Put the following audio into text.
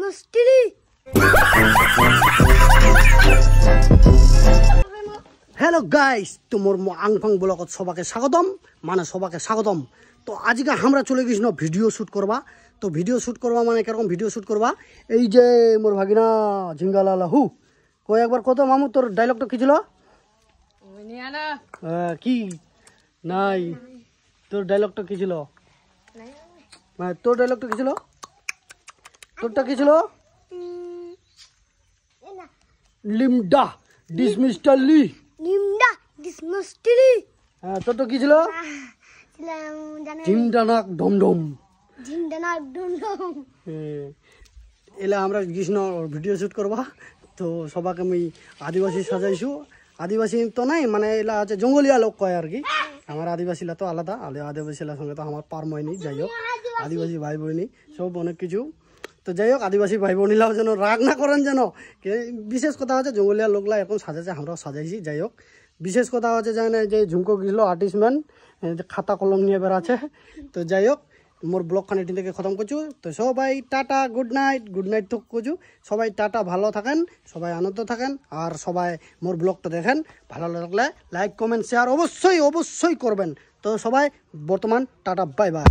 মস্তিরি hello guys, তোমার আংফাং ব্লগত সবাকে স্বাগতম, মানে সবাকে স্বাগতম। তো আজকে আমরা চলে গেছিল ভিডিও শ্যুট করবা। তো ভিডিও শ্যুট করবা মানে কিরকম ভিডিও শ্যুট করবা, এই যে মোর ভাগিনা ঝিঙ্গালালা হু কই একবার কত মামু তোর ডায়লগটা কি ছিল? কি নাই তোর ডায়লগটা কি ছিল? তোর ডায়লগটা কি ছিল? তোরটা কি ছিল? লিমডা ডিসমিস্টার লি নিমডা ডিসমস্তিরি হ্যাঁ, তোরটা কি ছিল? ঝিমডানাক ডমডম। জিন্দানা ডুনডুম এলা আমরা কৃষ্ণ ভিডিও শ্যুট করবা। তো সবাকে আমি আদিবাসী সাজাইছু। আদিবাসী তো নাই, মানে এলা আছে জঙ্গলিয়া লোক কয় আর কি। আমার আদিবাসীরা তো আলাদা, আদিবাসীলার সঙ্গে তো আমার পার ময়নি। যাই হোক, আদিবাসী ভাই বোনই সব অনেক কিছু। তো যাই হোক, আদিবাসী ভাই বোনিলাও যেন রাগ না করেন, যেন বিশেষ কথা হচ্ছে জঙ্গলিয়া লোকলা এখন সাজাইছে, আমরাও সাজাইছি। যাই হোক, বিশেষ কথা হচ্ছে যে ঝুমকো গেছিল আর্টিস্ট ম্যান, খাতা কলম নিয়ে বেড়াচ্ছে। তো যাই হোক, মোর ব্লগখান এটি থেকে খতম করছু। তো সবাই টাটা, গুড নাইট তো করছু। সবাই টাটা, ভালো থাকেন, সবাই আনন্দ থাকেন, আর সবাই মোর ব্লগটা দেখেন। ভালো লাগলে লাইক কমেন্ট শেয়ার অবশ্যই করবেন। তো সবাই বর্তমান টাটা, বাই বাই।